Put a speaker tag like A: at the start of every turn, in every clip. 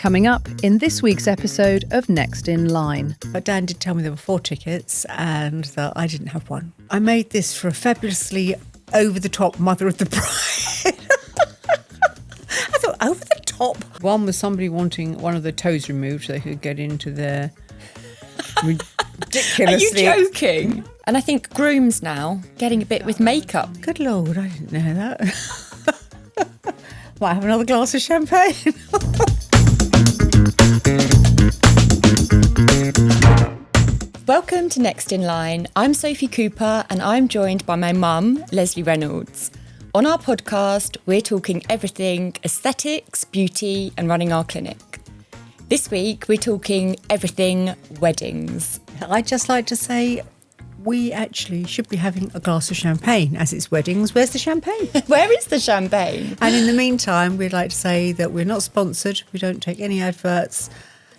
A: Coming up in this week's episode of Next in Line.
B: But Dan did tell me there were 4 tickets and that I didn't have one. I made this for a fabulously over-the-top mother of the bride. I thought, over the top? One was somebody wanting one of the toes removed so they could get into their ridiculously...
C: Are you joking? And I think grooms now getting a bit with makeup.
B: Good Lord, I didn't know that. Might have another glass of champagne.
C: Welcome to Next in Line. I'm Sophie Cooper and I'm joined by my mum, Lesley Reynolds. On our podcast, we're talking everything aesthetics, beauty and running our clinic. This week, we're talking everything weddings.
B: I'd just like to say we actually should be having a glass of champagne as it's weddings. Where's the champagne?
C: Where is the champagne?
B: And in the meantime, we'd like to say that we're not sponsored. We don't take any adverts.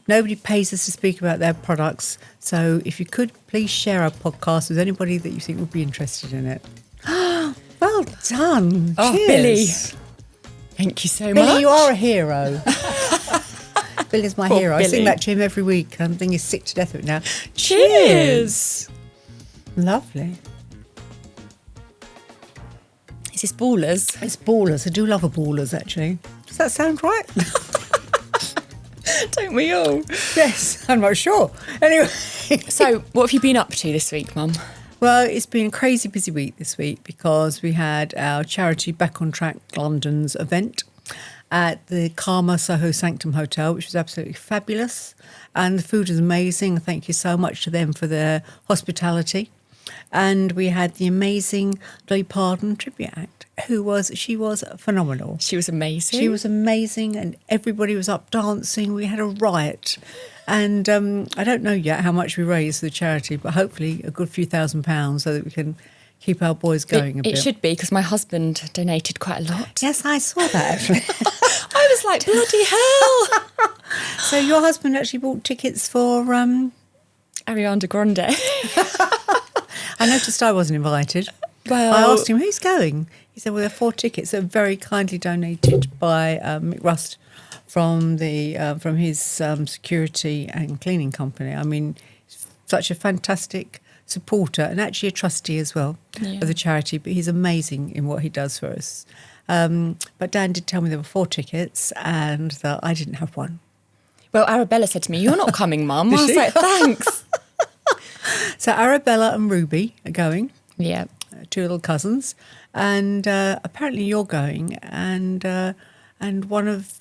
B: Nobody pays us to speak about their products. So if you could, please share our podcast with anybody that you think would be interested in it. Well done.
C: Oh,
B: Cheers.
C: Billy. Thank you so much.
B: Billy, you are a hero. Billy's my
C: Poor
B: hero.
C: Billy.
B: I sing that to him every week. I think he's sick to death of it now.
C: Cheers.
B: Lovely.
C: Is this Ballers?
B: It's Ballers. I do love a Ballers, actually. Does that sound right?
C: Don't we all?
B: Yes, I'm not sure. Anyway.
C: So, what have you been up to this week, Mum?
B: Well, it's been a crazy busy week this week because we had our charity Back on Track London's event at the Karma Soho Sanctum Hotel, which was absolutely fabulous. And the food was amazing. Thank you so much to them for their hospitality. And we had the amazing Dolly Parton tribute act, she was phenomenal.
C: She was amazing.
B: She was amazing and everybody was up dancing. We had a riot. And I don't know yet how much we raised for the charity, but hopefully a good few £1,000 so that we can keep our boys going a bit.
C: It should be, because my husband donated quite a lot.
B: Yes, I saw that actually.
C: I was like, bloody hell.
B: So your husband actually bought tickets for...
C: Ariana Grande.
B: I noticed I wasn't invited.
C: Well,
B: I asked him, who's going? He said, well, there are 4 tickets that are very kindly donated by Mick Rust from his security and cleaning company. I mean, such a fantastic supporter and actually a trustee as well of the charity, but he's amazing in what he does for us. But Dan did tell me there were 4 tickets and that I didn't have one.
C: Well, Arabella said to me, you're not coming, Mum. I was like, thanks.
B: So Arabella and Ruby are going.
C: Yeah.
B: 2 little cousins. And apparently you're going and one of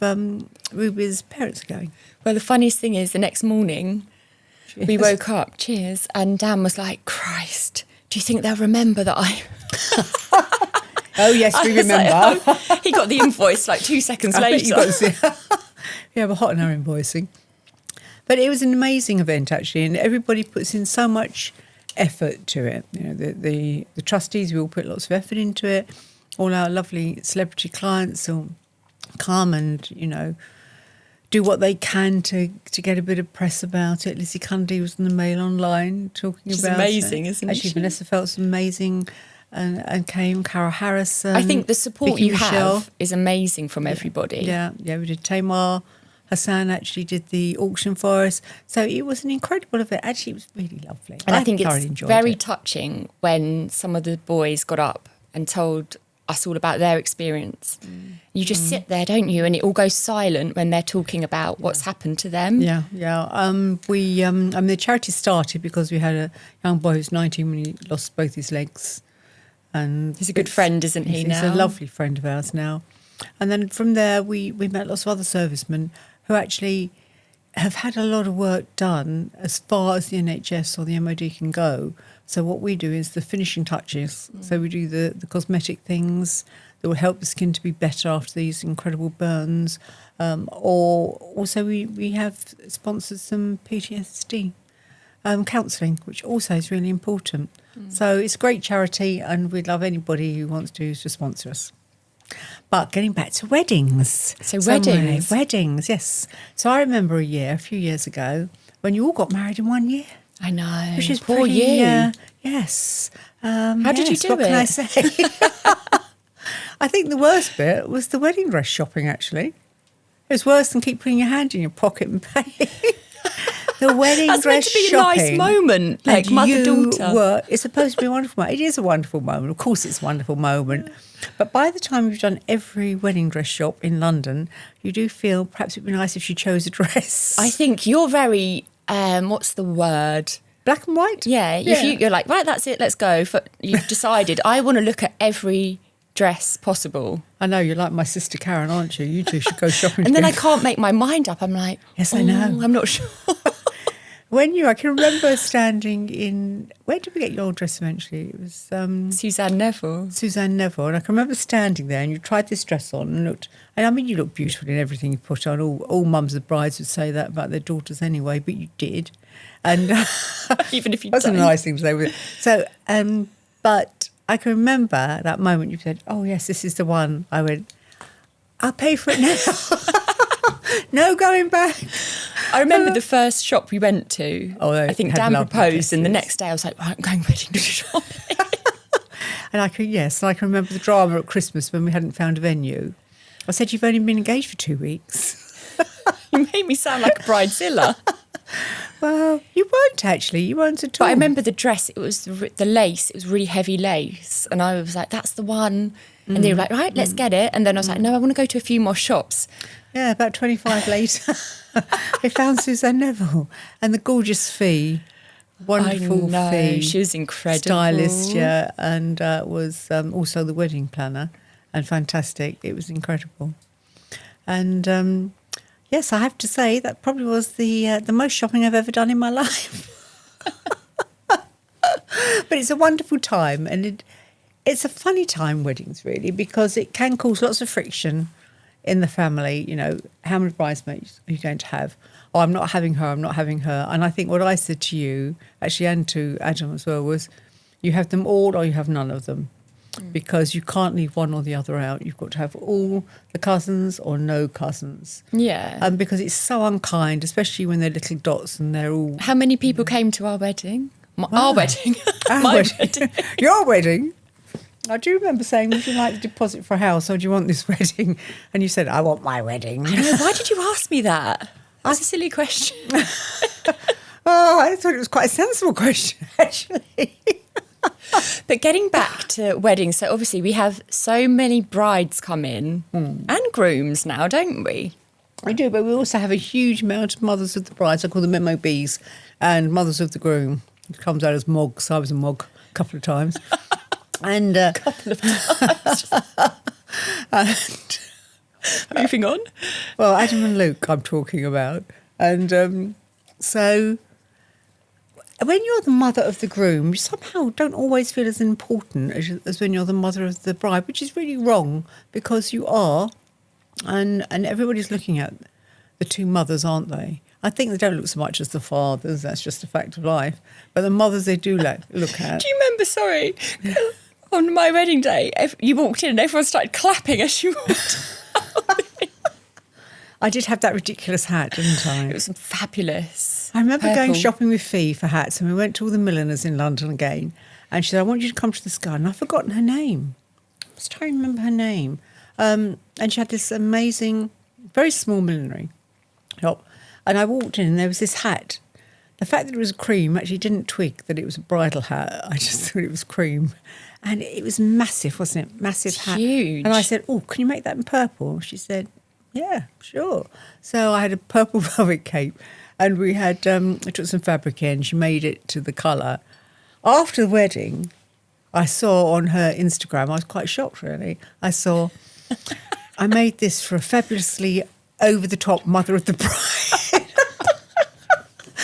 B: Ruby's parents are going.
C: Well, the funniest thing is the next morning we woke up, cheers, and Dan was like, Christ, do you think they'll remember that I...
B: Oh, yes, we remember.
C: Like, oh. He got the invoice like 2 seconds later.
B: Yeah, we're hot on our invoicing. But it was an amazing event, actually, and everybody puts in so much effort to it. You know, the trustees, we all put lots of effort into it. All our lovely celebrity clients will come and, you know, do what they can to get a bit of press about it. Lizzie Cundy was in the Mail Online talking
C: She's
B: about
C: amazing,
B: it.
C: isn't
B: Actually,
C: she?
B: Vanessa Feltz was amazing and came, Cara Harrison.
C: I think the support
B: Vicky
C: you
B: Michelle.
C: have is amazing from everybody.
B: Yeah, we did. Tamar Hassan actually did the auction for us. So it was an incredible event. Actually, it was really lovely.
C: And I think
B: thoroughly
C: it's
B: enjoyed
C: very
B: it.
C: touching when some of the boys got up and told us all about their experience. You just sit there, don't you? And it all goes silent when they're talking about what's happened to them.
B: Yeah. The charity started because we had a young boy who's 19 when he lost both his legs. And
C: He's a good friend, isn't he, now?
B: He's a lovely friend of ours now. And then from there, we met lots of other servicemen who actually have had a lot of work done as far as the NHS or the MOD can go. So what we do is the finishing touches. So we do the cosmetic things that will help the skin to be better after these incredible burns. Or also we have sponsored some PTSD counselling, which also is really important. So it's a great charity and we'd love anybody who wants to sponsor us. But getting back to weddings. Weddings, yes. So I remember a few years ago, when you all got married in 1 year.
C: I know.
B: Which is
C: poor
B: pretty,
C: you.
B: Yes.
C: How did you do
B: what
C: it?
B: Can I say? I think the worst bit was the wedding dress shopping, actually. It's worse than keep putting your hand in your pocket and paying. The wedding
C: That's meant
B: dress
C: to be
B: shopping.
C: a nice moment, like
B: And
C: mother-daughter.
B: It's supposed to be a wonderful moment. It is a wonderful moment. Of course it's a wonderful moment. But by the time you've done every wedding dress shop in London, you do feel perhaps it'd be nice if she chose a dress.
C: I think you're very, what's the word?
B: Black and white?
C: Yeah, if you're like, right, that's it, let's go. You've decided, I want to look at every dress possible.
B: I know, you're like my sister Karen, aren't you? You two should go shopping
C: And then I
B: together.
C: can't make my mind up. I'm like,
B: Yes, I know.
C: I'm not sure.
B: I can remember standing in, where did we get your dress eventually? It was
C: Suzanne Neville.
B: Suzanne Neville. And I can remember standing there and you tried this dress on and I mean, you looked beautiful in everything you put on. All mums of brides would say that about their daughters anyway, but you did. And
C: Even if you
B: that's a
C: don't.
B: nice thing to say. So, but I can remember that moment you said, oh yes, this is the one. I went, I'll pay for it now. No going back.
C: I remember the first shop we went to.
B: Oh, they
C: I think
B: had
C: Dan
B: lovely
C: proposed, and the
B: dresses.
C: next day I was like, right, I'm going wedding dress shopping.
B: And I can remember the drama at Christmas when we hadn't found a venue. I said, you've only been engaged for 2 weeks.
C: You made me sound like a bridezilla.
B: Well, you weren't actually. You weren't at all.
C: But I remember the dress, it was the lace, it was really heavy lace. And I was like, that's the one. And they were like, right, let's get it. And then I was like, no, I want to go to a few more shops.
B: Yeah, about 25 later, they found Suzanne Neville and the gorgeous Fee, wonderful
C: I know,
B: Fee.
C: she was incredible.
B: Stylist, yeah, and was also the wedding planner and fantastic. It was incredible. And yes, I have to say that probably was the most shopping I've ever done in my life. But it's a wonderful time and it's a funny time, weddings, really, because it can cause lots of friction in the family. You know, how many bridesmaids are you going to have? Oh, I'm not having her, I'm not having her. And I think what I said to you, actually, and to Adam as well, was you have them all or you have none of them. Because you can't leave one or the other out. You've got to have all the cousins or no cousins.
C: Yeah.
B: Because it's so unkind, especially when they're little dots and they're all...
C: How many people came to our wedding? Our wedding.
B: Our
C: My
B: wedding. Your wedding? I do remember saying, would you like a deposit for a house or do you want this wedding? And you said, I want my wedding.
C: I know, why did you ask me that? That's a silly question.
B: Oh, I thought it was quite a sensible question, actually.
C: But getting back to weddings, so obviously we have so many brides come in and grooms now, don't we?
B: We do, but we also have a huge amount of mothers of the brides. I call them MOBs, and mothers of the groom. It comes out as mogs. I was a mog a couple of times. And
C: Couple of times.
B: and
C: Moving on.
B: well, Adam and Luke I'm talking about. And so when you're the mother of the groom, you somehow don't always feel as important as when you're the mother of the bride, which is really wrong because you are. And everybody's looking at the two mothers, aren't they? I think they don't look so much as the fathers. That's just a fact of life. But the mothers they do look at.
C: Do you remember, sorry, on my wedding day, you walked in and everyone started clapping as you walked out.
B: I did have that ridiculous hat, didn't I?
C: It was fabulous.
B: I remember going
C: Purple.
B: shopping with Fee for hats, and we went to all the milliners in London again. And she said, I want you to come to this garden. I've forgotten her name. I was trying to remember her name. And she had this amazing, very small millinery shop. And I walked in and there was this hat. The fact that it was cream actually didn't twig that it was a bridal hat. I just thought it was cream. And it was massive, wasn't it? Massive hat.
C: Huge.
B: And I said, oh, can you make that in purple? She said, yeah, sure. So I had a purple velvet cape and we had, I took some fabric in, she made it to the colour. After the wedding, I saw on her Instagram, I was quite shocked really, I made this for a fabulously over-the-top mother of the bride.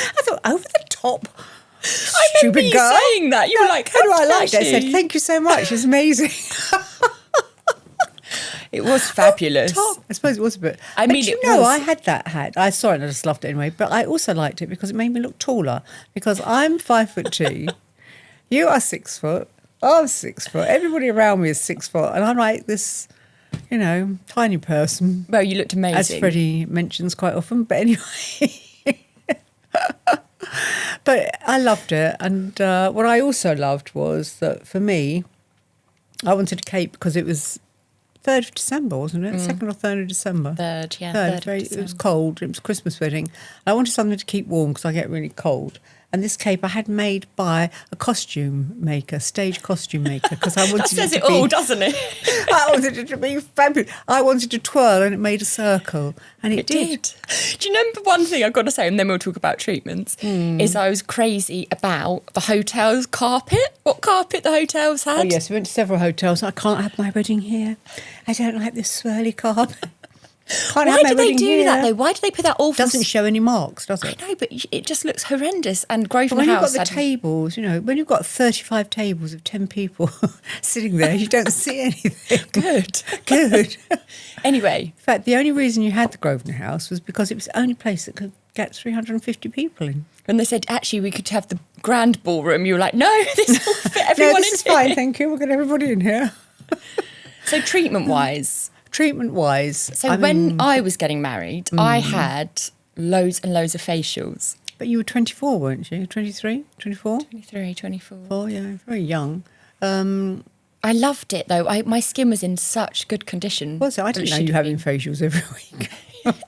B: I thought, over-the-top?
C: I remember
B: Stupid
C: you
B: girl.
C: saying that. You were like,
B: how do I like that? I
C: that?
B: said, thank you so much, it's amazing.
C: It was fabulous.
B: Top. I suppose it was a bit.
C: I
B: But
C: mean,
B: you
C: it
B: know,
C: was.
B: I had that hat. I saw it and I just loved it anyway. But I also liked it because it made me look taller. Because I'm 5'2", you are 6 foot, I'm 6 foot. Everybody around me is 6 foot, and I'm like this, you know, tiny person.
C: Well, you looked amazing.
B: As Freddie mentions quite often. But anyway, but I loved it. And what I also loved was that for me, I wanted a cape because it was 3rd of December, wasn't it? 2nd or 3rd of December.
C: 3rd, yeah.
B: 3rd,
C: 3rd of December.
B: it was cold. It was a Christmas wedding. I wanted something to keep warm because I get really cold. And this cape I had made by a costume maker, stage costume maker, because I wanted
C: That says
B: it to
C: it
B: be,
C: all, doesn't it?
B: I wanted it to be fabulous. I wanted to twirl and it made a circle. And it did.
C: Do you remember one thing I've got to say, and then we'll talk about treatments, is I was crazy about the hotel's carpet. What carpet the hotels had?
B: Oh, yes, we went to several hotels. I can't have my wedding here. I don't like this swirly carpet.
C: Why do they do that though? Why do they put that awful...
B: Doesn't show any marks, does it?
C: I know, but it just looks horrendous. And Grosvenor
B: When you've
C: House
B: got the tables, when you've got 35 tables of 10 people sitting there, you don't see anything. Good.
C: Anyway.
B: In fact, the only reason you had the Grosvenor House was because it was the only place that could get 350 people in.
C: And they said, actually, we could have the grand ballroom. You were like, no, this will fit everyone
B: no,
C: in
B: this is
C: here.
B: fine, thank you. We'll get everybody in here.
C: So treatment-wise...
B: So
C: when I was getting married, I had loads and loads of facials.
B: But you were 24, weren't you? 23, 24?
C: 23, 24.
B: Oh, yeah, very young.
C: I loved it, though. My skin was in such good condition.
B: Was it? I didn't know you were having facials every week.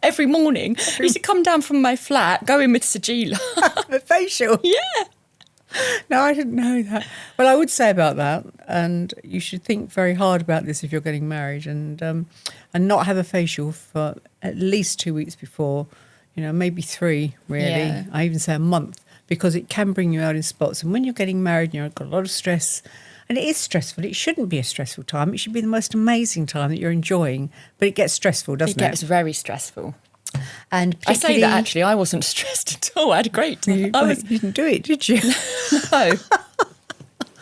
C: Every morning. I used to come down from my flat, go in with Sajila.
B: A facial?
C: Yeah.
B: No, I didn't know that. Well, I would say about that, and you should think very hard about this if you're getting married, and not have a facial for at least 2 weeks before, maybe 3, really.
C: Yeah.
B: I even say a month, because it can bring you out in spots. And when you're getting married, you've got a lot of stress, and it is stressful. It shouldn't be a stressful time. It should be the most amazing time that you're enjoying, but it gets stressful, doesn't it?
C: It gets very stressful.
B: And
C: I say that actually, I wasn't stressed at all. I had a great time.
B: You didn't do it, did you?
C: No.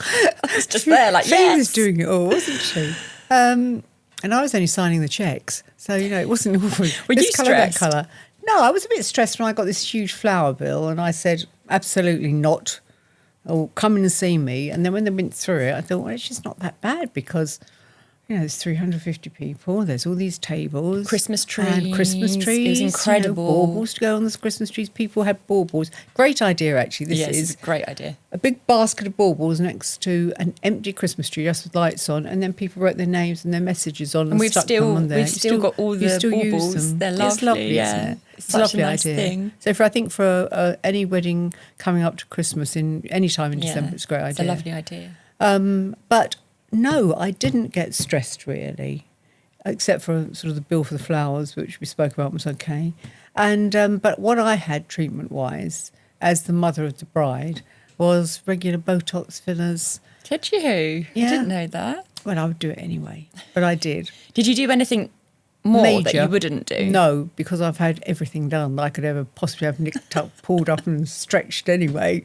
C: I was just there like,
B: She was doing it all, wasn't she? And I was only signing the checks. So, it wasn't awful.
C: Were you
B: colour, that
C: stressed?
B: colour. No, I was a bit stressed when I got this huge flower bill and I said, absolutely not. Or come in and see me. And then when they went through it, I thought, well, it's just not that bad because... there's 350 people. There's all these tables.
C: Christmas trees.
B: And Christmas trees.
C: It was incredible.
B: Baubles to go on the Christmas trees. People had baubles. Great idea, actually. This is
C: a great idea.
B: a big basket of baubles next to an empty Christmas tree, just with lights on. And then people wrote their names and their messages on and stuck them on there.
C: We've still got all the baubles. They're lovely.
B: It's lovely,
C: yeah.
B: isn't it?
C: It's
B: a
C: such
B: lovely
C: a nice
B: idea.
C: thing.
B: So I think for any wedding coming up to Christmas in any time in December, it's a great idea.
C: It's a lovely idea.
B: But... no, I didn't get stressed really, except for sort of the bill for the flowers, which we spoke about was okay. And but what I had treatment-wise, as the mother of the bride, was regular Botox fillers.
C: Did you?
B: Yeah.
C: I didn't know that.
B: Well, I would do it anyway, but I did.
C: Did you do anything more
B: Major.
C: that you wouldn't do?
B: No, because I've had everything done that I could ever possibly have nicked up, pulled up and stretched anyway.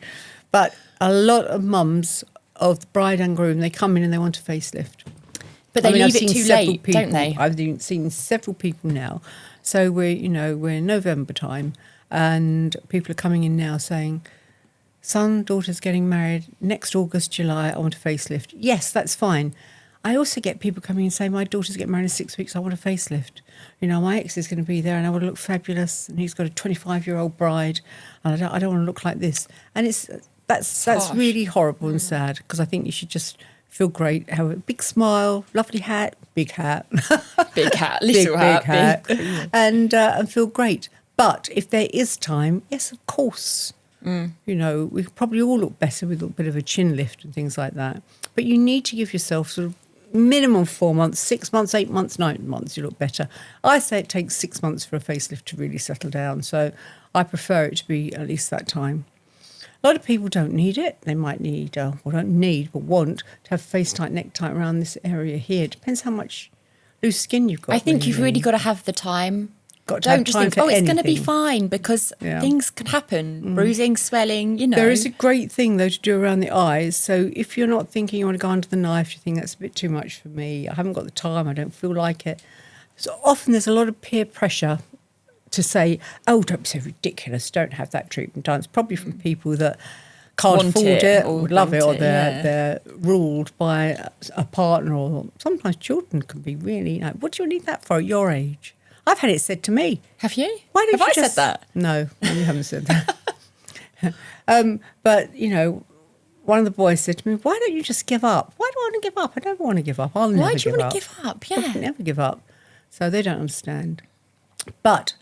B: But a lot of mums of the bride and groom, they come in and they want a facelift.
C: But they leave
B: I've
C: it
B: seen
C: too
B: several
C: late,
B: people,
C: don't they?
B: I've seen several people now. So we're in November time and people are coming in now saying, son, daughter's getting married next August, July, I want a facelift. Yes, that's fine. I also get people coming and saying, my daughter's getting married in 6 weeks, I want a facelift. My ex is going to be there and I want to look fabulous and he's got a 25-year-old bride and I don't want to look like this. And that's really horrible and sad because I think you should just feel great, have a big smile, lovely hat, big hat.
C: Big hat, little hat.
B: And feel great. But if there is time, yes, of course. We probably all look better with a bit of a chin lift and things like that. But you need to give yourself sort of minimum 4 months, 6 months, 8 months, 9 months, you look better. I say it takes 6 months for a facelift to really settle down. So I prefer it to be at least that time. A lot of people don't need it. They might need, want to have face tight, neck tight around this area here. It depends how much loose skin you've got.
C: I think you've really got to have the time. Don't just think, it's going to be fine because things can happen. Bruising, swelling,
B: There is a great thing, though, to do around the eyes. So if you're not thinking you want to go under the knife, you think that's a bit too much for me. I haven't got the time. I don't feel like it. So often there's a lot of peer pressure to say, oh, don't be so ridiculous, don't have that treatment done. It's probably from people that can't afford it or would love it, or they're ruled by a partner, or sometimes children can be really, what do you need that for at your age? I've had it said to me.
C: Have you?
B: Why don't
C: have
B: you
C: said that?
B: No, you haven't said that. But, one of the boys said to me, why don't you just give up? Why do I want to give up? I never want to give up. I'll never give up.
C: Why do you want to give up?
B: I
C: Yeah.
B: never give up. So they don't understand. But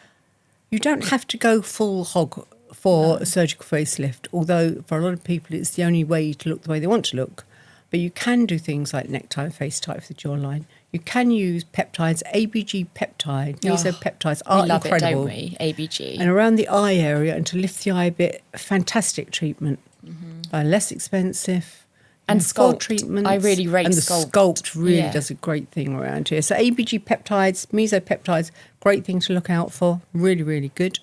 B: you don't have to go full hog for a surgical facelift, although for a lot of people it's the only way to look the way they want to look. But you can do things like neck type, face type for the jawline. You can use peptides, ABG peptide, mesopeptides are
C: we love
B: incredible.
C: it, don't we? ABG.
B: And around the eye area, and to lift the eye a bit, fantastic treatment. Less expensive.
C: And
B: full
C: sculpt.
B: treatments.
C: I really rate
B: and
C: sculpt.
B: And the sculpt really
C: Yeah.
B: does a great thing around here. So ABG peptides, mesopeptides, great thing to look out for. Really, really good.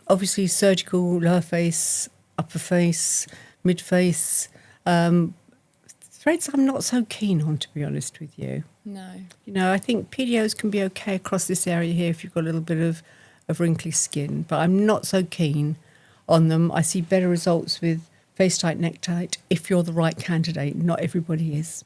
B: Obviously, surgical lower face, upper face, mid face. Threads I'm not so keen on, to be honest with you.
C: No.
B: You know, I think PDOs can be okay across this area here if you've got a little bit of wrinkly skin, but I'm not so keen on them. I see better results with face tight, neck tight if you're the right candidate. Not everybody is.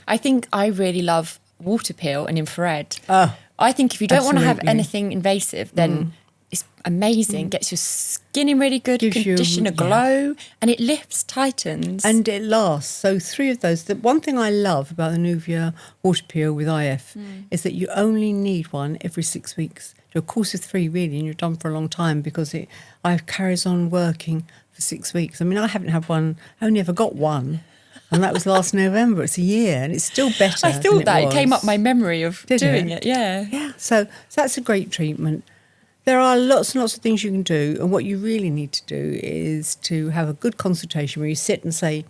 C: I think I really love water peel and infrared.
B: Oh,
C: I think if you don't want to have
B: absolutely.
C: anything invasive, then it's amazing. Gets your skin in really good
B: Gives you-
C: condition, a glow, and it lifts, tightens.
B: And it lasts. So 3 of those. The one thing I love about the Nuvia water peel with IF is that you only need one every 6 weeks. Do a course of 3 really, and you're done for a long time because it carries on working for 6 weeks. I mean, I haven't had one. I only ever got one, and that was last November. It's a year, and it's still better.
C: I thought that it came up my memory of
B: Did
C: doing
B: it?
C: it. Yeah.
B: Yeah, so that's a great treatment. There are lots and lots of things you can do, and what you really need to do is to have a good consultation where you sit and say,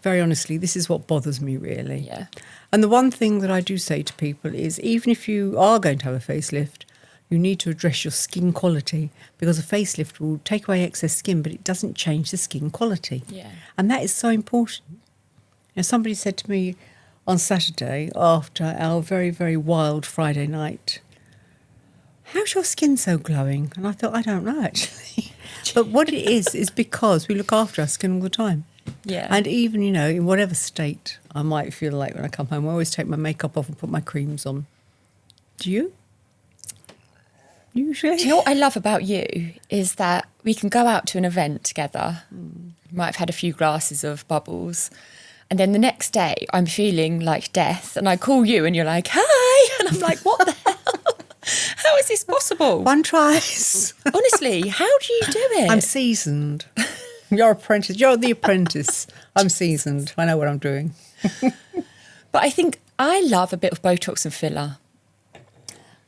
B: very honestly, this is what bothers me really.
C: Yeah.
B: And the one thing that I do say to people is, even if you are going to have a facelift, you need to address your skin quality, because a facelift will take away excess skin, but it doesn't change the skin quality.
C: Yeah.
B: And that is so important. You know, somebody said to me on Saturday after our very, very wild Friday night, how's your skin so glowing? And I thought, I don't know, actually. But what it is because we look after our skin all the time.
C: Yeah.
B: And even, you know, in whatever state I might feel like when I come home, I always take my makeup off and put my creams on. Do you? Usually.
C: Do you know what I love about you is that we can go out to an event together. You might have had a few glasses of bubbles. And then the next day I'm feeling like death and I call you and you're like, hi. And I'm like, what the hell? How is this possible?
B: One tries.
C: Honestly, how do you do it?
B: I'm seasoned. You're apprentice. You're the apprentice. I'm seasoned. I know what I'm doing.
C: But I think I love a bit of Botox and filler.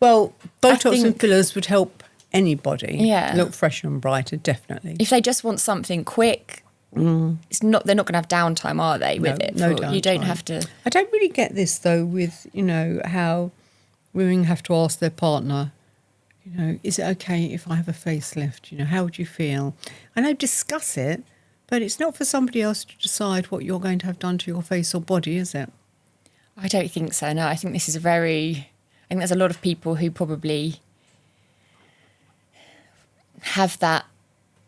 B: Well, Botox and
C: think-
B: fillers would help anybody
C: Yeah.
B: look fresher and brighter, definitely.
C: If they just want something quick, it's not. They're not going to have downtime, are they? With it,
B: no
C: you don't
B: downtime.
C: have to.
B: I don't really get this, though, with, you know, how women have to ask their partner, you know, is it okay if I have a facelift? You know, how would you feel? I know, discuss it, but it's not for somebody else to decide what you're going to have done to your face or body, is it?
C: I don't think so. No, I think this is a very. I think there's a lot of people who probably have that.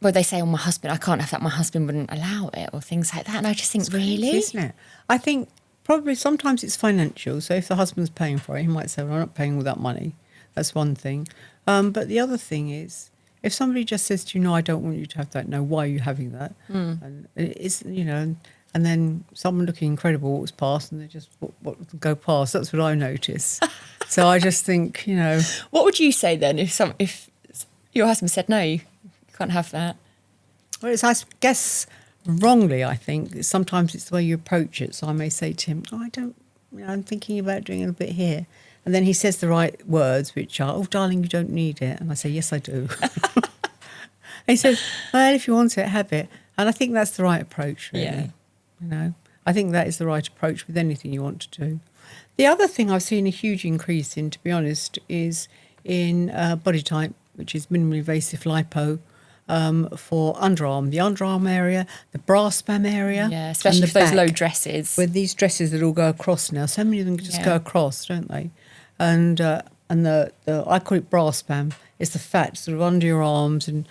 C: Well, they say, "Oh, my husband, I can't have that. My husband wouldn't allow it," or things like that. And I just think, really,
B: Isn't it? I think probably sometimes it's financial. So if the husband's paying for it, he might say, well, I'm not paying all that money. That's one thing. But the other thing is, if somebody just says to you, no, I don't want you to have that. No, why are you having that? And it's, you know, and then someone looking incredible walks past and they just go past. That's what I notice. So I just think, you know.
C: What would you say then if your husband said no, you can't have that?
B: Well, it's, I guess, wrongly, I think. Sometimes it's the way you approach it. So I may say to him, oh, I don't, you know, I'm thinking about doing a bit here. And then he says the right words, which are, oh, darling, you don't need it. And I say, yes, I do. He says, well, if you want it, have it. And I think that's the right approach, really.
C: Yeah.
B: You know, I think that is the right approach with anything you want to do. The other thing I've seen a huge increase in, to be honest, is in body type, which is minimally invasive lipo for underarm. The underarm area, the bra spam area.
C: Yeah, especially
B: and
C: for those
B: back,
C: low dresses.
B: with these dresses that all go across now. So many of them just
C: Yeah.
B: go across, don't they? And the I call it bra spam. It's the fat sort of under your arms and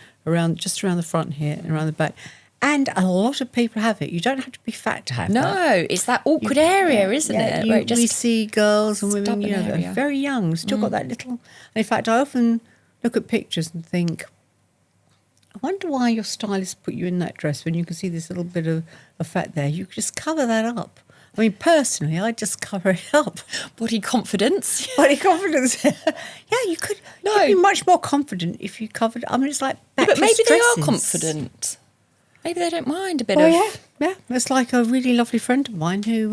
B: just around the front here and around the back. And a lot of people have it. You don't have to be fat to have that.
C: No, it's that awkward area, isn't it? Where it
B: we
C: just
B: see girls and women,
C: stubborn
B: you know, that
C: area.
B: are very young, still got that little. And in fact, I often look at pictures and think, I wonder why your stylist put you in that dress when you can see this little bit of fat there. You could just cover that up. I mean, personally, I'd just cover it up.
C: Body confidence.
B: Body confidence. Yeah, you could.
C: No.
B: You'd be much more confident if you covered. I mean, it's like
C: But
B: backless
C: maybe they
B: dresses.
C: are confident. Maybe they don't mind a bit
B: Oh,
C: of...
B: yeah. It's like a really lovely friend of mine who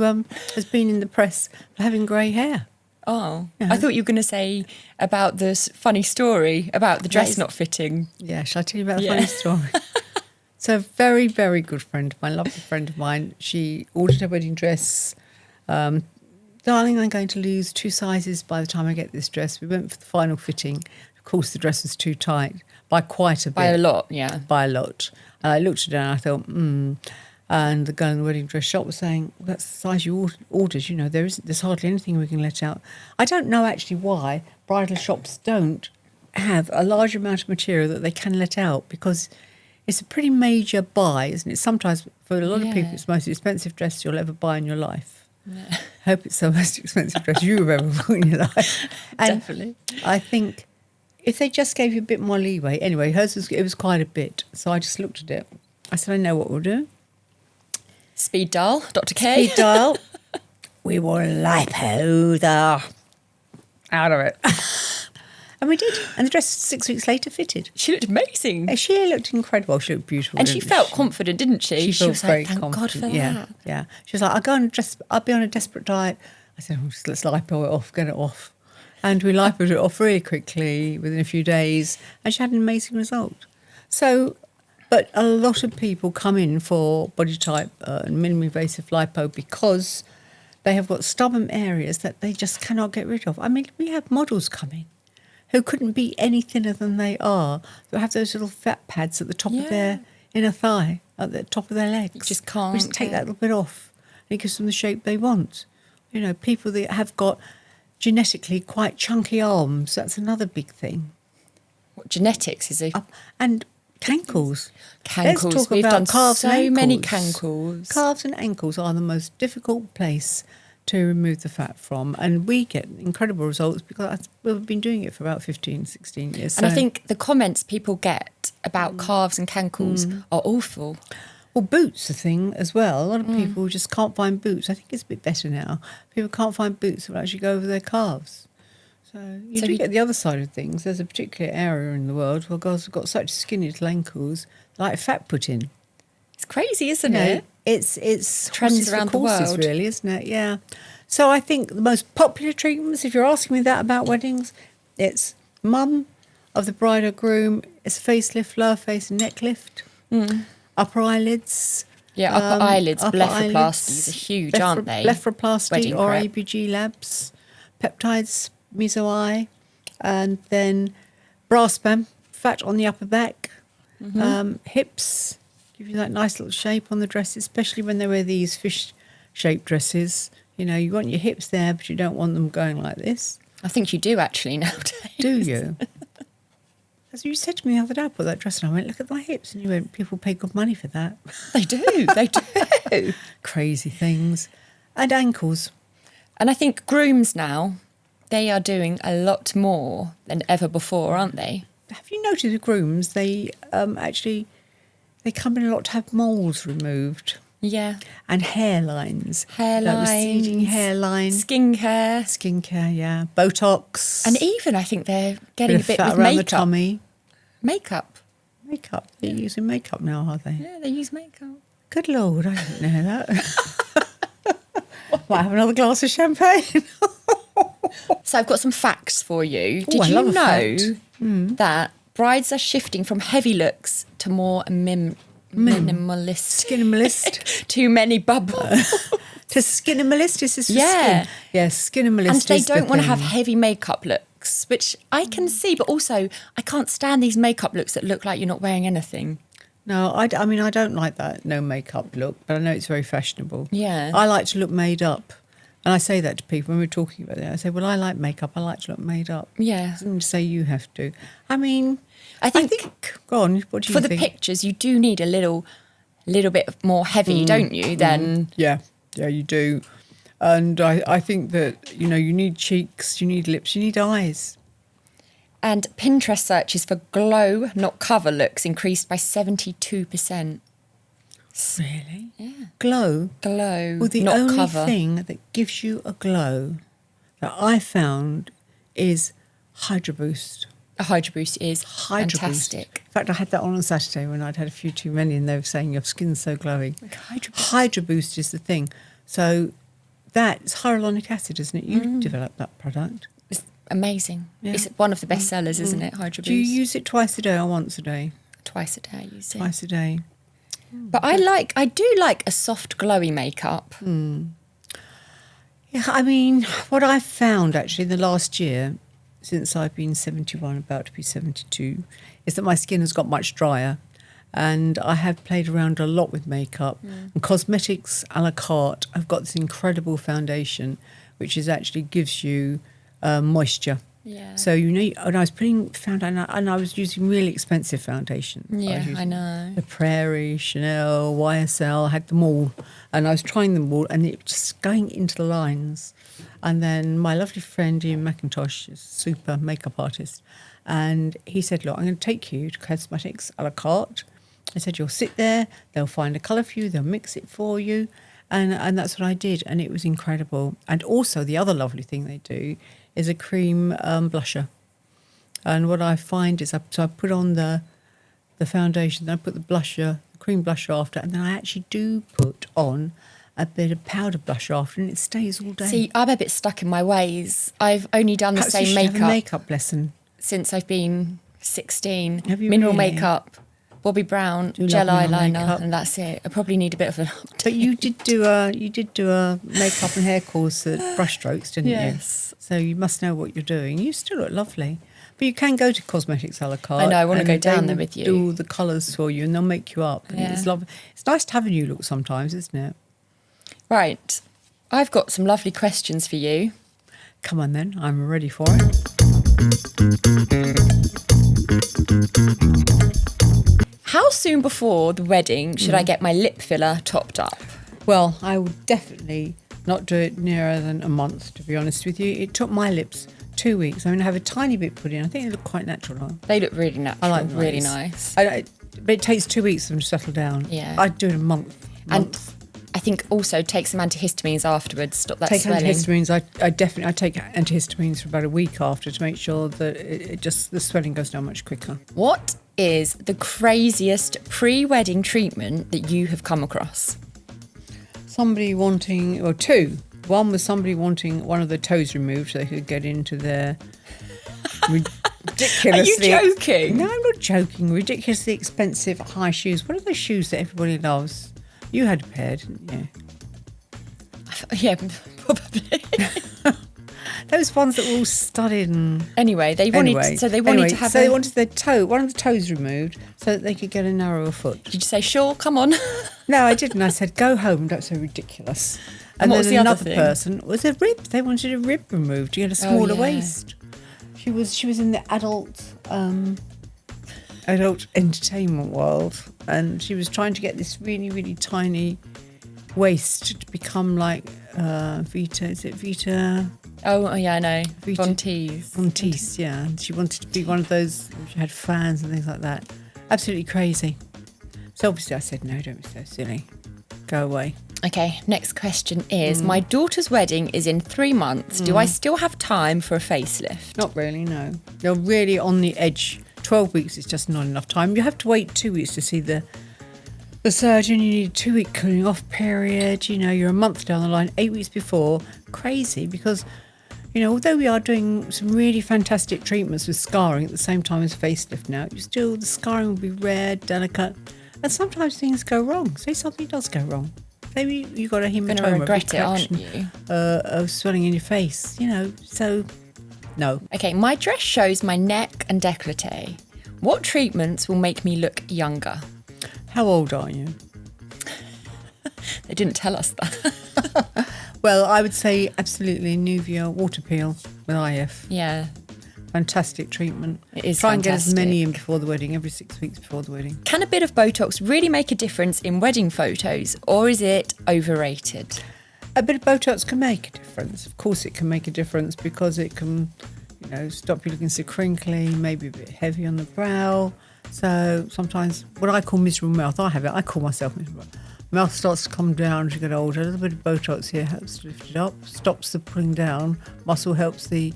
B: has been in the press for having grey hair.
C: Oh,
B: Yeah.
C: I thought you were going to say about this funny story about the dress
B: is-
C: not fitting.
B: Yeah, shall I tell you about the
C: Yeah.
B: funny story? So a very, very good friend of mine, lovely friend of mine, she ordered her wedding dress. Darling, I'm going to lose 2 sizes by the time I get this dress. We went for the final fitting. Of course, the dress was too tight by quite a bit.
C: By a lot, yeah.
B: By a lot. And I looked at her and I thought, And the girl in the wedding dress shop was saying, well, that's the size you ordered. You know, there's hardly anything we can let out. I don't know actually why bridal shops don't have a large amount of material that they can let out, because it's a pretty major buy, isn't it? Sometimes for a lot of people, it's the most expensive dress you'll ever buy in your life. Yeah. I hope it's the most expensive dress you've ever bought in your life. And
C: Definitely.
B: I think if they just gave you a bit more leeway. Anyway, hers was quite a bit. So I just looked at it. I said, I know what we'll do.
C: Speed dial, Dr. K.
B: Speed dial. We will lipo the out of it. And we did. And the dress 6 weeks later fitted.
C: She looked amazing.
B: She looked incredible. She looked beautiful.
C: And she
B: didn't
C: felt confident, didn't she?
B: She
C: was
B: felt very
C: like, thank God
B: confident.
C: for
B: Yeah,
C: that.
B: yeah. She was like, I'll be on a desperate diet. I said, let's lipo it off, get it off. And we lipoed it off really quickly within a few days. And she had an amazing result. So, but a lot of people come in for body type and minimally invasive lipo because they have got stubborn areas that they just cannot get rid of. I mean, we have models come in who couldn't be any thinner than they are. They have those little fat pads at the top of their inner thigh, at the top of their legs.
C: You just can't
B: We just take that little bit off, and it gives them the shape they want. You know, people that have got genetically quite chunky arms, that's another big thing.
C: What genetics is it?
B: And cankles.
C: Cankles.
B: Let's talk
C: We've
B: about
C: done
B: calves and
C: so many
B: ankles.
C: cankles.
B: Calves and ankles are the most difficult place to remove the fat from, and we get incredible results because we've been doing it for about 15, 16 years.
C: And I think the comments people get about calves and cankles are awful.
B: Well, boots are a thing as well. A lot of people just can't find boots. I think it's a bit better now. People can't find boots that will actually go over their calves. So you get the other side of things. There's a particular area in the world where girls have got such skinny little ankles, like fat put in.
C: It's crazy, isn't
B: You know,
C: it?
B: It's
C: Trends
B: horses for
C: around the
B: courses,
C: world.
B: really, isn't it? Yeah. So I think the most popular treatments, if you're asking me that about weddings, it's mum of the bride or groom, it's facelift, lower face and neck lift, upper eyelids.
C: Yeah, upper eyelids,
B: upper
C: blepharoplasties
B: eyelids,
C: are huge, aren't they?
B: Blepharoplasty
C: Wedding
B: or
C: prep.
B: ABG labs, peptides, meso-eye, and then bra spam, fat on the upper back, hips, give you that nice little shape on the dress, especially when they wear these fish-shaped dresses. You know, you want your hips there, but you don't want them going like this.
C: I think you do actually nowadays.
B: Do you? As you said to me the other day, I put that dress on, I went, look at my hips. And you went, people pay good money for that.
C: They do, they do.
B: Crazy things. And ankles.
C: And I think grooms now, they are doing a lot more than ever before, aren't they?
B: Have you noticed the grooms, they they come in a lot to have moles removed.
C: Yeah.
B: And hairlines.
C: Hairlines.
B: Like receding hairline.
C: Skincare.
B: Yeah. Botox.
C: And even I think they're getting a bit
B: fat
C: with
B: around the
C: makeup.
B: tummy.
C: Makeup.
B: Makeup. They're using makeup now, are they?
C: Yeah, they use makeup.
B: Good Lord, I didn't know that. Might have another glass of champagne.
C: So I've got some facts for you.
B: Ooh,
C: Did
B: I
C: you
B: love a
C: know
B: fact.
C: that brides are shifting from heavy looks to more minimalist?
B: Skinimalist.
C: Too many bubbles.
B: To skinimalist, is this for
C: Yeah.
B: skin? Yes, skinimalist
C: And they
B: is the
C: don't want to have
B: thing.
C: heavy makeup looks, which I can see, but also I can't stand these makeup looks that look like you're not wearing anything.
B: No, I mean, I don't like that no makeup look, but I know it's very fashionable.
C: Yeah.
B: I like to look made up. And I say that to people when we're talking about it. I say, well, I like makeup. I like to look made up.
C: Yeah.
B: Doesn't mean to say you have to. I mean,
C: I think
B: go on, what do you
C: for the
B: think?
C: pictures, you do need a little bit more heavy, don't you? Than
B: Yeah, you do. And I think that, you know, you need cheeks, you need lips, you need eyes.
C: And Pinterest searches for glow, not cover looks increased by 72%.
B: Really?
C: Yeah.
B: Glow?
C: Glow,
B: Well, the
C: not
B: only
C: cover.
B: thing that gives you a glow that I found is Hydro Boost.
C: A Hydro Boost is
B: Hydro
C: fantastic.
B: Boost. In fact, I had that on Saturday when I'd had a few too many and they were saying your skin's so glowing.
C: Like Hydro Boost.
B: Hydro Boost is the thing. So that's hyaluronic acid, isn't it? You developed that product.
C: It's amazing.
B: Yeah.
C: It's one of the best sellers, isn't it, Hydro Boost?
B: Do you use it twice a day or once a day?
C: Twice a day, I use it.
B: Twice a day.
C: But I do like a soft, glowy makeup.
B: Yeah, I mean, what I've found actually in the last year, since I've been 71, about to be 72, is that my skin has got much drier. And I have played around a lot with makeup. And cosmetics a la carte, I've got this incredible foundation, which actually gives you moisture.
C: Yeah.
B: So, and I was putting foundation, and I was using really expensive foundation.
C: Yeah, I know.
B: The Prairie, Chanel, YSL, I had them all. And I was trying them all, and it was just going into the lines. And then my lovely friend Ian McIntosh is a super makeup artist. And he said, look, I'm going to take you to cosmetics a la carte. I said, you'll sit there, they'll find a colour for you, they'll mix it for you. And that's what I did. And it was incredible. And also the other lovely thing they do is a cream blusher. And what I find is, I put on the foundation, then I put the cream blusher after, and then I actually do put on a bit of powder blusher after, and it stays all day.
C: See, I'm a bit stuck in my ways. I've only done
B: Perhaps
C: the
B: you
C: same
B: should have a
C: makeup
B: makeup lesson.
C: since I've been 16.
B: Have you
C: Mineral
B: really?
C: makeup, Bobbi Brown,
B: Do
C: gel
B: love mineral
C: eyeliner,
B: makeup.
C: and that's it. I probably need a bit of an update.
B: But you did do a makeup and hair course at Brushstrokes, didn't
C: Yes.
B: you? So you must know what you're doing. You still look lovely. But you can go to cosmetics a la carte.
C: I know, I wanna
B: and
C: go down
B: they
C: there
B: will
C: with you.
B: Do all the colours for you, and they'll make you up. And
C: Yeah.
B: it's lovely. It's nice to have a new look sometimes, isn't it?
C: Right, I've got some lovely questions for you.
B: Come on then, I'm ready for it.
C: How soon before the wedding should I get my lip filler topped up?
B: Well, I would definitely not do it nearer than a month, to be honest with you. It took my lips 2 weeks. I mean, I have a tiny bit put in. I think they look quite natural. Huh?
C: They look really natural,
B: I like them
C: really
B: nice.
C: nice.
B: But it takes 2 weeks for them to settle down.
C: Yeah.
B: I'd do it a month.
C: And I think also take some antihistamines afterwards, stop that
B: Take
C: swelling.
B: antihistamines. I definitely take antihistamines for about a week after to make sure that it just the swelling goes down much quicker.
C: What is the craziest pre-wedding treatment that you have come across?
B: Somebody wanting, or two. One was somebody wanting one of their toes removed so they could get into their ridiculously...
C: Are you joking?
B: No, I'm not joking. Ridiculously expensive high shoes. What are those shoes that everybody loves? You had a pair, didn't you?
C: Yeah, probably.
B: Those ones that were all studded and...
C: Anyway, they wanted to have
B: they wanted their one of the toes removed so that they could get a narrower foot.
C: Did you say, sure, come on?
B: No, I didn't. I said, go home, don't so ridiculous.
C: And what was
B: then
C: the other
B: another
C: thing?
B: person was a rib. They wanted a rib removed to get a smaller
C: yeah.
B: waist. She was in the adult entertainment world, and she was trying to get this really, really tiny waist to become like Vita. Is it Vita?
C: Oh, yeah, I know.
B: Vita-
C: Fontees.
B: Fontees, yeah. And she wanted to be one of those. She had fans and things like that. Absolutely crazy. So obviously I said, no, don't be so silly. Go away.
C: Okay, next question is, my daughter's wedding is in 3 months. Do I still have time for a facelift?
B: Not really, no. You're really on the edge. 12 weeks is just not enough time. You have to wait 2 weeks to see the surgeon. You need a 2-week cooling off period. You know, you're a month down the line, 8 weeks before. Crazy, because, you know, although we are doing some really fantastic treatments with scarring at the same time as facelift now, the scarring will be rare, delicate, and sometimes things go wrong. Say something does go wrong. Maybe you got a
C: You're going to
B: hematoma,
C: regret it, aren't
B: collection,
C: you?
B: of swelling in your face, you know, so no.
C: Okay, my dress shows my neck and décolleté. What treatments will make me look younger?
B: How old are you?
C: They didn't tell us that.
B: Well, I would say absolutely Nuvia water peel with IF.
C: Yeah.
B: Fantastic treatment.
C: It is
B: Try and get as
C: fantastic.
B: many in before the wedding, every 6 weeks before the wedding.
C: Can a bit of Botox really make a difference in wedding photos, or is it overrated?
B: A bit of Botox can make a difference. Of course it can make a difference because it can stop you looking so crinkly, maybe a bit heavy on the brow. So sometimes what I call miserable mouth, I call myself miserable. Mouth starts to come down as you get older. A little bit of Botox here helps to lift it up, stops the pulling down. Muscle helps the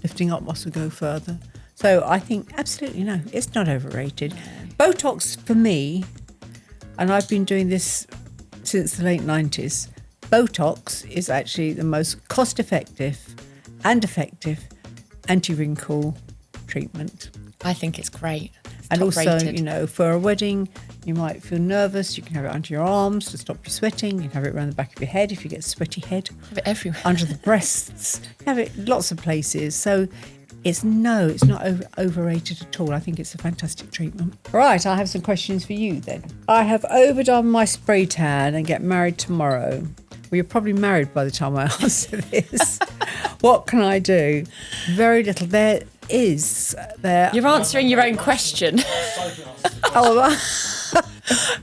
B: lifting up muscle go further. So I think absolutely no, it's not overrated. Botox for me, and I've been doing this since the late 90s, Botox is actually the most cost-effective and effective anti-wrinkle treatment.
C: I think it's great.
B: And also,
C: top-rated.
B: for a wedding, you might feel nervous. You can have it under your arms to stop you sweating. You can have it around the back of your head if you get a sweaty head.
C: Have it everywhere.
B: Under the breasts. You have it lots of places. So it's not overrated at all. I think it's a fantastic treatment. Right, I have some questions for you then. I have overdone my spray tan and get married tomorrow. Well, you're probably married by the time I answer this. What can I do? Very little.
C: You're answering your own question.
B: Oh,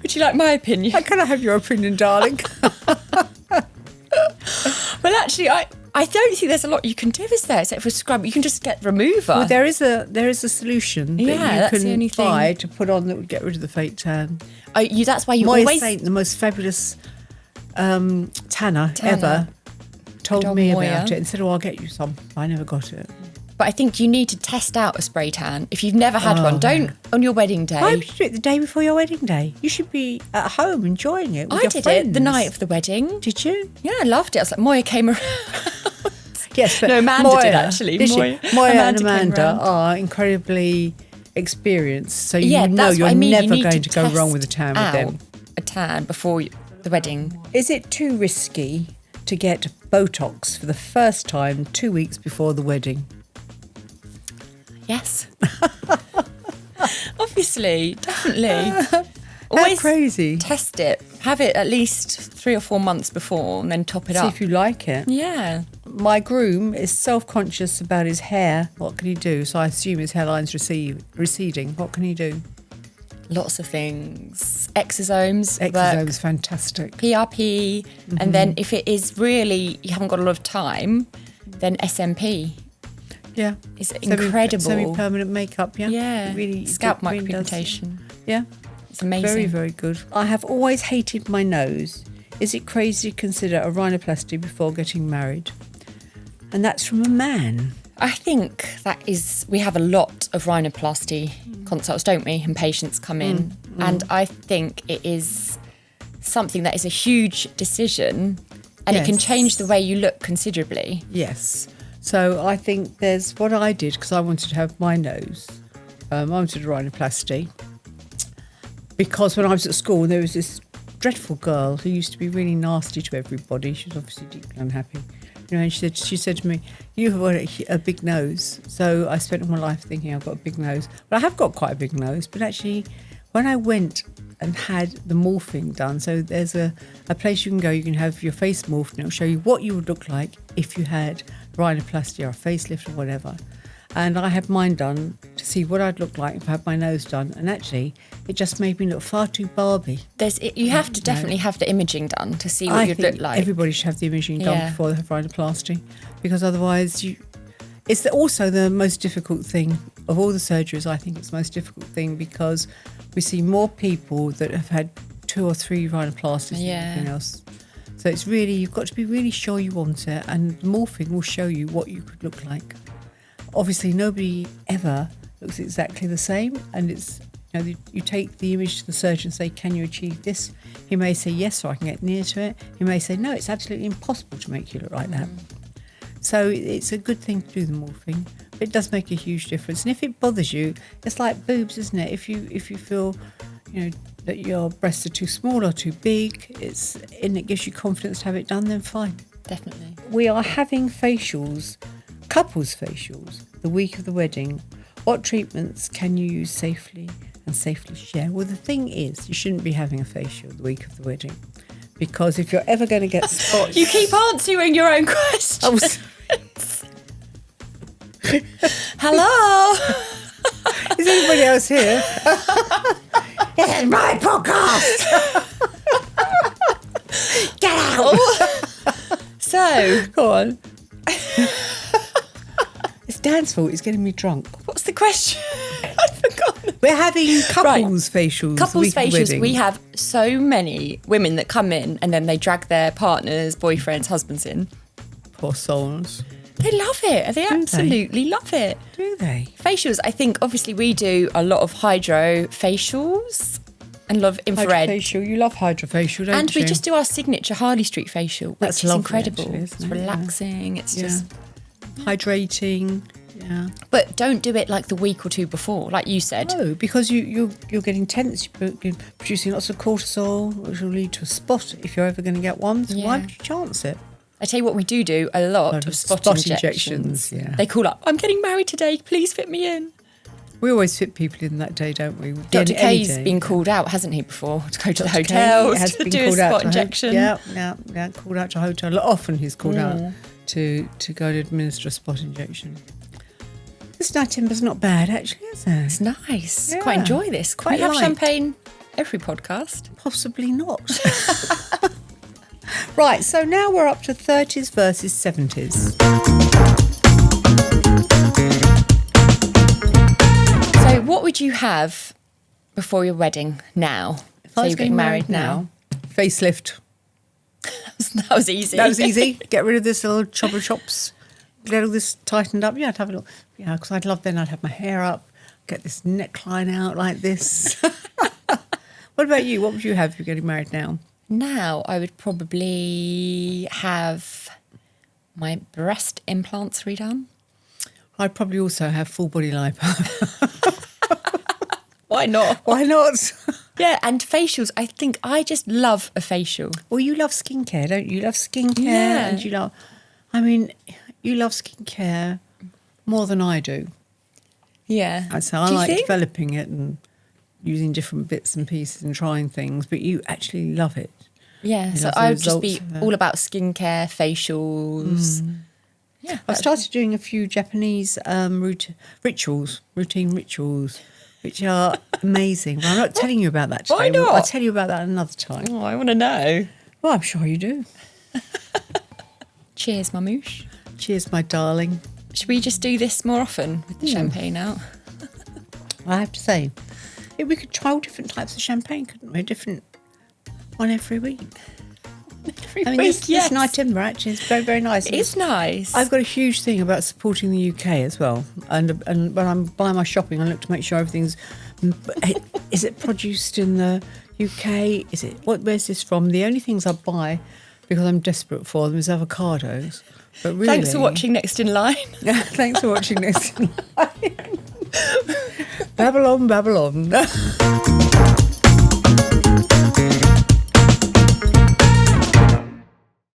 C: Would you like my opinion?
B: can I have your opinion, darling?
C: Well, actually, I don't think there's a lot you can do, is there? Except for scrub. You can just get remover.
B: Well, there is a solution that
C: that's
B: you
C: the only
B: can buy
C: thing.
B: to put on that would get rid of the fake tan.
C: That's why you
B: Moya
C: always...
B: Saint, the most fabulous tanner ever, told
C: Good
B: me
C: old Moya.
B: about it and said, I'll get you some. I never got it.
C: But I think you need to test out a spray tan. If you've never had one, don't on your wedding day.
B: Why would you do it the day before your wedding day? You should be at home enjoying it with
C: I
B: your
C: did
B: friends.
C: it the night of the wedding.
B: Did you?
C: Yeah, I loved it. I was like, Moya came around.
B: Yes, but
C: No, Amanda
B: Moya,
C: did actually.
B: Did she?
C: Moya
B: And
C: came
B: Amanda
C: round.
B: are incredibly experienced, so
C: Yeah,
B: you know
C: that's
B: you're
C: what I mean.
B: never
C: You need
B: going
C: to
B: to go wrong
C: test
B: with a tan with
C: out
B: them.
C: a tan before the wedding.
B: Is it too risky to get Botox for the first time 2 weeks before the wedding?
C: Yes. Obviously, definitely.
B: How
C: Always
B: crazy.
C: test it. Have it at least 3 or 4 months before and then top it
B: See
C: up.
B: if you like it.
C: Yeah.
B: My groom is self-conscious about his hair. What can he do? So I assume his hairline's receding. What can he do?
C: Lots of things. Exosomes.
B: Exosomes, fantastic.
C: PRP. And then if it is really, you haven't got a lot of time, then SMP.
B: Yeah.
C: It's incredible.
B: Semi-permanent makeup, yeah?
C: Yeah.
B: Really,
C: Scalp
B: it really does.
C: micropigmentation.
B: Yeah.
C: It's amazing.
B: Very, very good. I have always hated my nose. Is it crazy to consider a rhinoplasty before getting married? And that's from a man.
C: I think we have a lot of rhinoplasty consults, don't we? And patients come in. And I think it is something that is a huge decision and it can
B: Yes.
C: change the way you look considerably.
B: Yes. So I think there's what I did because I wanted to have my nose. I wanted a rhinoplasty because when I was at school there was this dreadful girl who used to be really nasty to everybody. She was obviously deeply unhappy. And she said to me, "You have a big nose." So I spent all my life thinking I've got a big nose. But I have got quite a big nose. But actually, when I went and had the morphing done, so there's a place you can go, you can have your face morphed and it'll show you what you would look like if you had rhinoplasty or a facelift or whatever. And I had mine done to see what I'd look like if I had my nose done. And actually, it just made me look far too Barbie.
C: You have to definitely have the imaging done to see what
B: I
C: you'd
B: think
C: look like.
B: everybody should have the imaging done
C: Yeah.
B: before they have rhinoplasty, because otherwise it's also the most difficult thing of all the surgeries. I think it's the most difficult thing because we see more people that have had 2 or 3 rhinoplasties than anything else. So it's really, you've got to be really sure you want it, and morphing will show you what you could look like. Obviously, nobody ever looks exactly the same, and it's you take the image to the surgeon and say, "Can you achieve this?" He may say yes, so I can get near to it. He may say no, it's absolutely impossible to make you look like that. So it's a good thing to do the morphing, but it does make a huge difference. And if it bothers you, it's like boobs, isn't it? If you feel that your breasts are too small or too big, and it gives you confidence to have it done, then fine.
C: Definitely.
B: We are having facials, couples facials, the week of the wedding. What treatments can you use safely and safely share? Well, the thing is, you shouldn't be having a facial the week of the wedding, because if you're ever going to get spots...
C: You keep answering your own questions. Hello?
B: Is anybody else here? This is my podcast. Get out.
C: So,
B: Go on. It's Dan's fault. It's getting me drunk.
C: What's the question? I've forgotten.
B: We're having couples facials.
C: Couples facials.
B: Wedding.
C: We have so many women that come in and then they drag their partners, boyfriends, husbands in.
B: Poor souls.
C: They love it. They absolutely love it.
B: Do they?
C: Facials, I think, obviously, we do a lot of hydro facials and a lot of infrared.
B: Hydrofacial. You love hydrofacial, don't you?
C: And we just do our signature Harley Street facial, which
B: That's
C: is
B: lovely,
C: incredible.
B: actually,
C: It's
B: isn't it?
C: relaxing. It's just...
B: hydrating. Yeah.
C: But don't do it like the week or two before, like you said.
B: No, because you're getting tense. You're producing lots of cortisol, which will lead to a spot if you're ever going to get one. So why would you chance it?
C: I tell you what, we do a lot of spot injections.
B: Yeah.
C: They call up, I'm getting married today, please fit me in.
B: We always fit people in that day, don't we?
C: Dr. K's been called out, hasn't he, before, to go to the hotels to do a spot injection.
B: Yeah, called out to a hotel. Often he's called out to go to administer a spot injection. This night timber's not bad, actually, is it?
C: It's nice.
B: Yeah.
C: Quite enjoy this. Can we have champagne every podcast?
B: Possibly not. Right, so now we're up to 30s versus 70s.
C: So what would you have before your wedding now?
B: If I was
C: you're getting married now.
B: Facelift.
C: That was easy.
B: That was easy. Get rid of this little chopper chops. Get all this tightened up. Yeah, I'd have a look. Yeah, because I'd have my hair up, get this neckline out like this. What about you? What would you have if you're getting married now?
C: Now I would probably have my breast implants redone.
B: I'd probably also have full body lipo.
C: Why not?
B: Why not?
C: Yeah, and facials. I think I just love a facial.
B: Well, you love skincare, don't you? You love skincare,
C: Yeah.
B: and you love skincare more than I do.
C: Yeah.
B: So I like developing it and using different bits and pieces and trying things, but you actually love it.
C: Yeah,
B: You
C: so
B: love the
C: I would just be
B: results of it.
C: all about skincare, facials. Yeah,
B: I've started doing a few Japanese routine rituals, which are amazing. Well, I'm not telling you about that today.
C: Why not?
B: I'll tell you about that another time.
C: Oh, I want to know.
B: Well, I'm sure you do.
C: Cheers, Mamoosh.
B: Cheers, my darling.
C: Should we just do this more often with the champagne out?
B: I have to say, we could try all different types of champagne, couldn't we? Different one every week. This night timber actually is very, very nice.
C: It's nice.
B: I've got a huge thing about supporting the UK as well. And when I'm buying my shopping, I look to make sure everything's... Is it produced in the UK? Where's this from? The only things I buy, because I'm desperate for them, is avocados. But really...
C: Thanks for watching Next in Line.
B: Thanks for watching Next in Line. Babble on, babble on.